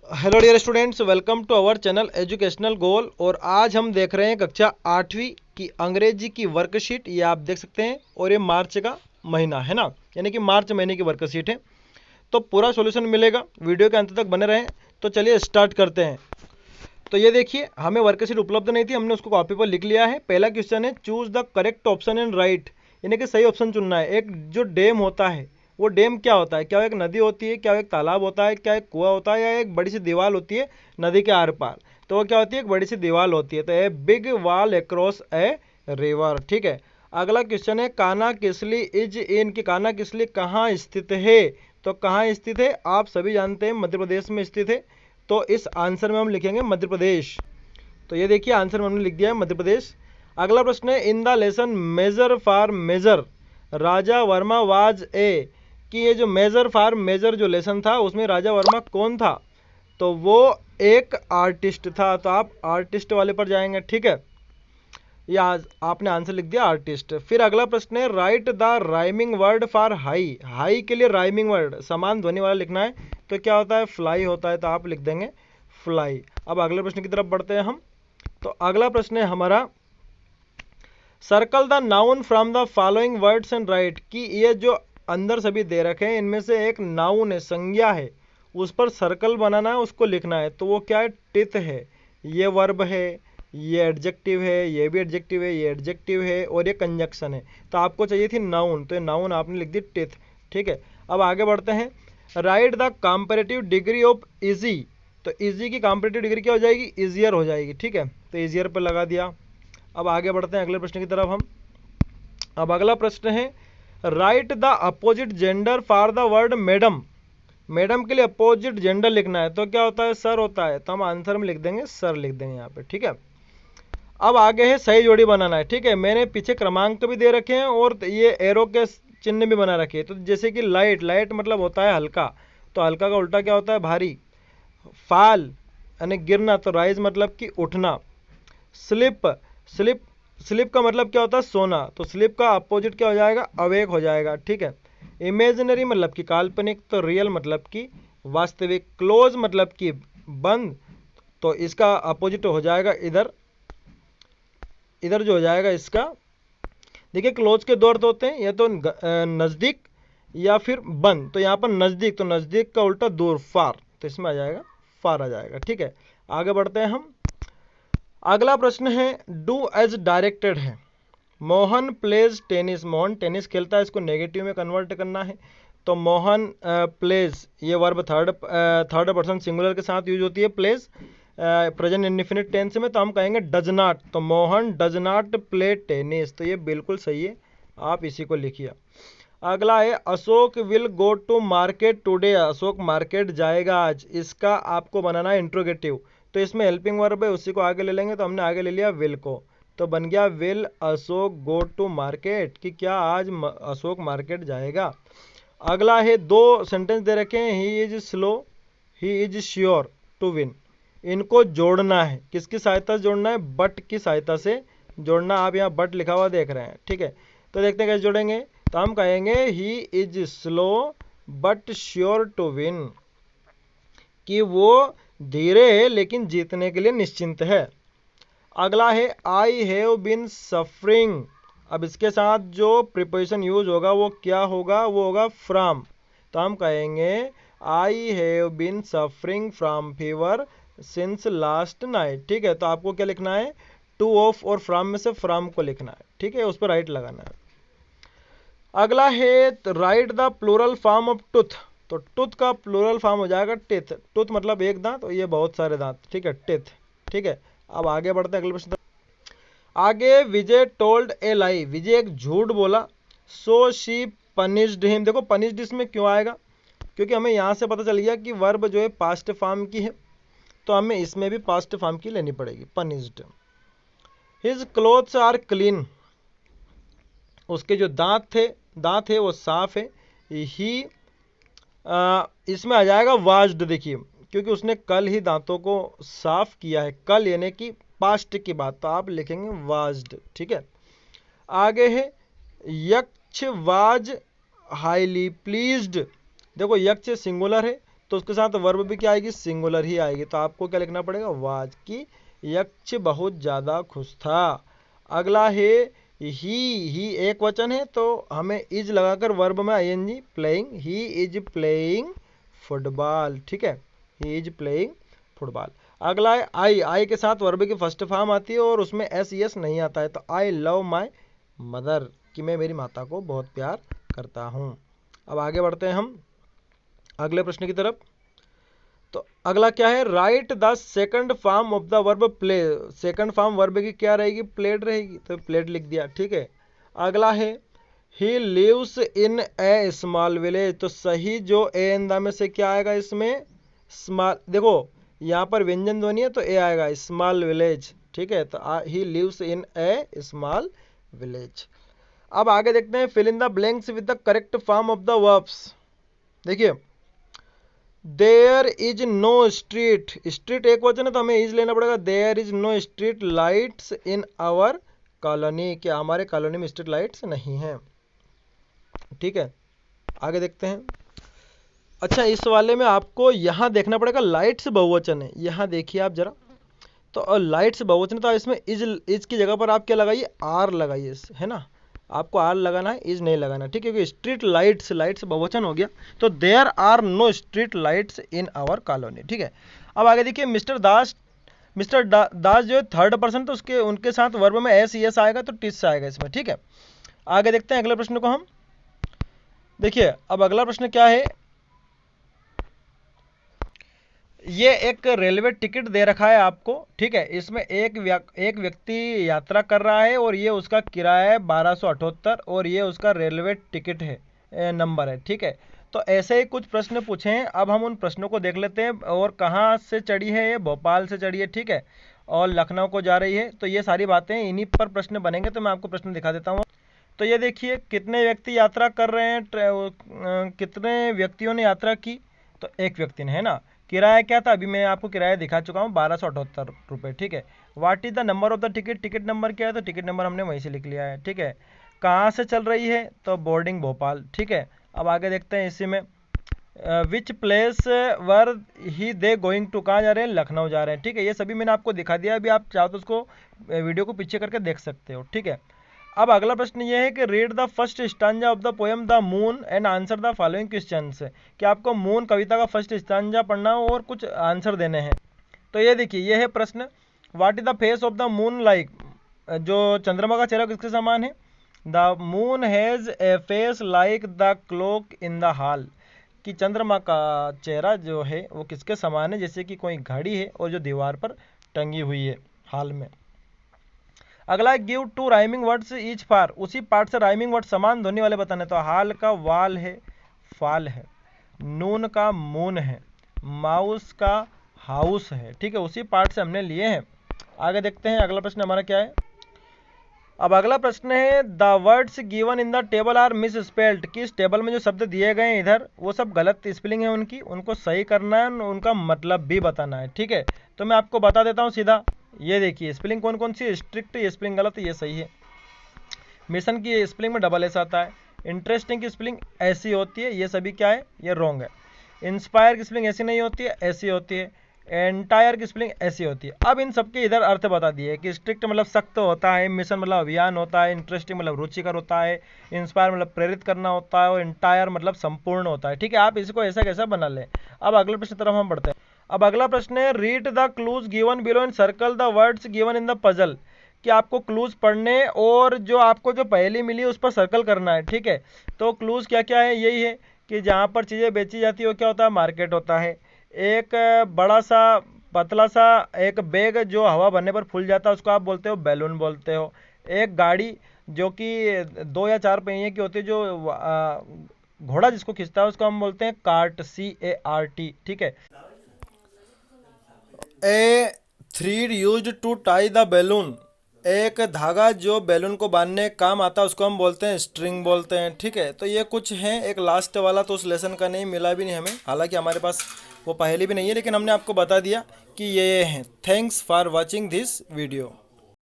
Hello dear students, welcome to our channel educational goal. और आज हम देख रहे हैं कक्षा 8वीं की अंग्रेजी की वर्कशीट। ये आप देख सकते हैं और ये मार्च का महीना है ना, यानी कि मार्च महीने की वर्कशीट है। तो पूरा सॉल्यूशन मिलेगा, वीडियो के अंत तक बने रहें। तो चलिए स्टार्ट करते हैं। तो ये देखिए, हमें वर्कशीट उपलब्ध नहीं थी, हमने उसको कॉपी पर लिख लिया है। पहला क्वेश्चन है, choose the correct option and right, यानी कि सही ऑप्शन चुनना है। एक जो डैम होता है, वो डैम क्या होता है? क्या वो एक नदी होती है, क्या वो एक तालाब होता है, क्या एक कुआं होता है, या एक बड़ी सी दीवार होती है नदी के आर पार? तो वो क्या होती है? एक बड़ी सी दीवार होती है। तो a big wall across a river. ठीक है। अगला क्वेश्चन है, कान्हा किसली इज इन, की कान्हा किसली कहाँ स्थित है? तो कहाँ स्थित है आप सभी जानते हैं, मध्य प्रदेश में स्थित है। तो इस आंसर में हम लिखेंगे मध्य प्रदेश। तो ये देखिए, आंसर में हमने लिख दिया है मध्य प्रदेश। अगला प्रश्न है, in the lesson major for major Raja Verma was a, कि ये जो मेजर फॉर मेजर जो लेसन था उसमें राजा वर्मा कौन था? तो वो एक आर्टिस्ट था। तो आप आर्टिस्ट वाले पर जाएंगे। ठीक है, या आपने आंसर लिख दिया आर्टिस्ट। फिर अगला प्रश्न है, write the rhyming word for high. High के लिए राइमिंग वर्ड समान ध्वनि वाला लिखना है। तो क्या होता है? फ्लाई होता है। तो आप लिख देंगे फ्लाई। अब अगले प्रश्न की तरफ बढ़ते हैं हम। तो अगला प्रश्न है हमारा, circle the noun from the following words and right, कि ये जो अंदर सभी दे रखे हैं इनमें से एक नाउन है, संज्ञा है, उस पर सर्कल बनाना है, उसको लिखना है। तो वो क्या है? टिथ है। ये वर्ब है, ये एडजेक्टिव है, ये भी एडजेक्टिव है, ये एडजेक्टिव है, और ये कंजक्शन है। तो आपको चाहिए थी नाउन, तो ये नाउन आपने लिख दी टिथ। ठीक है। अब आगे बढ़ते हैं, right the comparative degree of easy. तो इजी की कंपैरेटिव डिग्री क्या हो जाएगी? इजियर हो जाएगी। ठीक है, तो इजियर पर लगा दिया। अब आगे बढ़ते हैं अगले प्रश्न की तरफ हम। अब अगला प्रश्न है, write the opposite gender for the word madam. Madam के लिए अपोजिट जेंडर लिखना है। तो क्या होता है? सर होता है। तो हम आंसर में लिख देंगे सर, लिख देंगे यहाँ पे। ठीक है। अब आगे है सही जोड़ी बनाना है। ठीक है, मैंने पीछे क्रमांक भी दे रखे हैं और ये एरो के चिन्ह भी बना रखे हैं। तो जैसे कि लाइट, लाइट मतलब होता है हल्का, तो हल्का का उल्टा क्या होता है? भारी। फाल यानी गिरना, तो राइज मतलब कि उठना। स्लिप, स्लिप स्लिप का मतलब क्या होता है? सोना। तो स्लिप का अपोजिट क्या हो जाएगा? अवेक हो जाएगा। ठीक है। इमेजिनरी मतलब कि काल्पनिक, तो रियल मतलब कि वास्तविक। क्लोज मतलब कि बंद, तो इसका अपोजिट हो जाएगा इधर, इधर जो हो जाएगा इसका। देखिए, क्लोज के दो अर्थ होते हैं, या तो नज़दीक या फिर बंद। तो यहाँ पर नज़दीक, तो नज़दीक का उल्टा दूर, फार। तो इसमें आ जाएगा फार आ जाएगा। ठीक है, आगे बढ़ते हैं हम। अगला प्रश्न है, डू एज डायरेक्टेड है। Mohan plays tennis, Mohan tennis खेलता है, इसको नेगेटिव में कन्वर्ट करना है। तो मोहन प्लेज, ये वर्ब थर्ड पर्सन सिंगुलर के साथ यूज होती है प्लेज, प्रेजेंट इंडेफिनिट टेंस में। तो हम कहेंगे डज नॉट। तो Mohan does not play tennis. तो ये बिल्कुल सही है, आप इसी को लिखिए। अगला है, Ashok will go to market today. Ashok market जाएगा आज। इसका आपको बनाना है इंट्रोगेटिव। तो इसमें हेल्पिंग वर्ब है, उसी को आगे ले लेंगे। तो हमने आगे ले लिया विल को। तो बन गया will Ashok go to market, कि क्या आज अशोक मार्केट जाएगा। अगला है, दो सेंटेंस दे रखे हैं, he is slow, he is sure to win. इनको जोड़ना है, किसकी सहायता से जोड़ना है? बट की सहायता से जोड़ना। आप यहाँ बट लिखा हुआ देख रहे हैं। ठीक है, तो देखते हैं कैसे जोड़ेंगे। तो हम कहेंगे he is slow but sure to win, कि वो धीरे है लेकिन जीतने के लिए निश्चिंत है। अगला है, आई हैव बीन सफरिंग। अब इसके साथ जो प्रीपोजिशन यूज होगा वो क्या होगा? वो होगा फ्रॉम। तो हम कहेंगे I have been suffering from fever since last night. ठीक है, तो आपको क्या लिखना है? टू ऑफ और फ्रॉम में से फ्रॉम को लिखना है। ठीक है, उस पर राइट लगाना है। अगला है, write the plural form of tooth. तो टूथ का प्लूरल फॉर्म हो जाएगा टिथ। टूथ मतलब एक दांत, और ये बहुत सारे दांत। ठीक है, टिथ। ठीक है, अब आगे बढ़ते हैं अगले प्रश्न। आगे, विजय टोल्ड ए लाई। विजय एक झूठ बोला, सो शी पनिश्ड हिम। देखो पनिश्ड इसमें क्यों आएगा? क्योंकि हमें यहाँ से पता चल गया कि वर्ब जो है पास्ट फॉर्म की है, तो हमें इसमें भी पास्ट फॉर्म की लेनी पड़ेगी, punished. His clothes are clean. उसके जो दांत है वो साफ है। ही इसमें आ जाएगा वाज्ड। देखिए, क्योंकि उसने कल ही दांतों को साफ किया है, कल यानी कि पास्ट की बात, तो आप लिखेंगे वाज्ड। ठीक है, आगे है, यक्ष वाज हाईली प्लीज्ड। देखो यक्ष सिंगुलर है, तो उसके साथ वर्ब भी क्या आएगी, सिंगुलर ही आएगी। तो आपको क्या लिखना पड़ेगा, वाज, कि यक्ष बहुत ज़्यादा खुश था। अगला है ही एक वचन है तो हमें इज लगाकर वर्ब में I N G, playing, he is playing football, ठीक है, ही इज प्लेइंग फुटबॉल। अगला है आई के साथ वर्ब की फर्स्ट फॉर्म आती है और उसमें एस यस नहीं आता है, तो आई लव माई मदर, कि मैं मेरी माता को बहुत प्यार करता हूँ। अब आगे बढ़ते हैं हम अगले प्रश्न की तरफ। तो अगला क्या है, write the second form of the verb play. Second form verb की क्या रहेगी, प्लेड रहेगी, तो प्लेड लिख दिया, ठीक है। अगला है he lives in a small village, तो सही जो ए एन द में से क्या आएगा इसमें, स्मॉल, देखो यहाँ पर व्यंजन ध्वनि है तो ए आएगा, स्मॉल विलेज, ठीक है। तो he lives in a small village. अब आगे देखते हैं, fill in the blanks with the correct form of the verbs. देखिए, there is no street, street एक वचन है तो हमें इज लेना पड़ेगा, there is no street lights in our colony, क्या हमारे कॉलोनी में स्ट्रीट लाइट्स नहीं है, ठीक है। आगे देखते हैं। अच्छा, इस वाले में आपको यहाँ देखना पड़ेगा, लाइट्स बहुवचन है, यहाँ देखिए आप जरा, तो लाइट्स बहुवचन, तो इसमें इज की जगह पर आप क्या लगाइए, आर लगाइए, है ना, आपको आर लगाना है, इज नहीं लगाना, ठीक है, क्योंकि स्ट्रीट लाइट्स, लाइट्स बहुवचन हो गया, तो there are no street lights in our colony, ठीक है। अब आगे देखिए, मिस्टर दास दास जो है थर्ड पर्सन, तो उसके उनके साथ वर्ब में एस यस आएगा तो टिस आएगा इसमें, ठीक है। आगे देखते हैं अगले प्रश्न को हम। देखिए, अब अगला प्रश्न क्या है, ये एक रेलवे टिकट दे रखा है आपको, ठीक है। इसमें एक व्यक्ति यात्रा कर रहा है और ये उसका किराया है 1278 और ये उसका रेलवे टिकट है, नंबर है, ठीक है। तो ऐसे ही कुछ प्रश्न पूछे हैं, अब हम उन प्रश्नों को देख लेते हैं। और कहाँ से चढ़ी है, ये भोपाल से चढ़ी है, ठीक है, और लखनऊ को जा रही है, तो ये सारी बातें इन्हीं पर प्रश्न बनेंगे, तो मैं आपको प्रश्न दिखा देता हूँ। तो ये देखिए, कितने व्यक्ति यात्रा कर रहे हैं, कितने व्यक्तियों ने यात्रा की, तो एक व्यक्ति ने, है ना। किराया क्या था, अभी मैं आपको किराया दिखा चुका हूँ, 1278 रुपये, ठीक है। What is the number of the ticket, ticket number क्या है, तो टिकट नंबर हमने वहीं से लिख लिया है, ठीक है। कहाँ से चल रही है, तो बोर्डिंग भोपाल, ठीक है। अब आगे देखते हैं इसी में, which place were he they going to, कहाँ जा रहे हैं, लखनऊ जा रहे हैं, ठीक है। ये सभी मैंने आपको दिखा दिया, अभी आप चाहो तो उसको वीडियो को पीछे करके देख सकते हो, ठीक है। अब अगला प्रश्न ये है कि read the first stanza of the poem the moon and answer the following questions, कि आपको मून कविता का फर्स्ट स्टांजा पढ़ना हो और कुछ आंसर देने हैं। तो ये देखिए, ये है प्रश्न, what is the face of the moon like, जो चंद्रमा का चेहरा किसके समान है, the moon has a face like the clock in the hall, कि चंद्रमा का चेहरा जो है वो किसके समान है, जैसे कि कोई घड़ी है और जो दीवार पर टंगी हुई है हॉल में। अगला, give two rhyming words each for, उसी पार्ट से राइमिंग वर्ड समान ध्वनि वाले बताने। तो हाल का वाल है, फाल है, नून का मून है, माउस का हाउस है, ठीक है, उसी पार्ट से हमने लिए हैं। आगे देखते हैं अगला प्रश्न हमारा क्या है। अब अगला प्रश्न है, the words given in the table are misspelled, कि इस टेबल में जो शब्द दिए गए हैं इधर, वो सब गलत स्पेलिंग है उनकी, उनको सही करना है, उनका मतलब भी बताना है, ठीक है। तो मैं आपको बता देता हूँ सीधा, ये देखिए स्पेलिंग कौन कौन सी है, स्ट्रिक्ट ये स्पेलिंग गलत है, ये सही है। मिशन की स्पेलिंग में डबल एस आता है। इंटरेस्टिंग की स्पेलिंग ऐसी होती है, ये सभी क्या है, ये रॉन्ग है। इंस्पायर की स्पेलिंग ऐसी नहीं होती है, ऐसी होती है। एंटायर की स्पेलिंग ऐसी होती है। अब इन सबके इधर अर्थ बता दिए कि स्ट्रिक्ट मतलब सख्त होता है, मिशन मतलब अभियान होता है, इंटरेस्टिंग मतलब रुचिकर होता है, इंस्पायर मतलब प्रेरित करना होता है, और एंटायर मतलब संपूर्ण होता है, ठीक है। आप इसको ऐसा कैसा बना लें। अब अगले प्रश्न तरफ हम बढ़ते हैं। अब अगला प्रश्न है, read the clues given below and circle the words given in the puzzle, कि आपको क्लूज पढ़ने और जो आपको जो पहली मिली उस पर सर्कल करना है, ठीक है। तो क्लूज क्या क्या है, यही है कि जहाँ पर चीज़ें बेची जाती है वो क्या होता है, मार्केट होता है। एक बड़ा सा पतला सा एक बैग जो हवा भरने पर फूल जाता है उसको आप बोलते हो बैलून बोलते हो। एक गाड़ी जो कि 2 या 4 पहिए की होती है, जो घोड़ा जिसको खींचता है उसको हम बोलते हैं कार्ट, CART, ठीक है। A thread used to tie the balloon, एक धागा जो बैलून को बांधने काम आता है उसको हम बोलते हैं स्ट्रिंग बोलते हैं, ठीक है। तो ये कुछ हैं, एक लास्ट वाला तो उस लेसन का नहीं मिला भी नहीं हमें, हालांकि हमारे पास वो पहले भी नहीं है, लेकिन हमने आपको बता दिया कि ये हैं। Thanks for watching this video.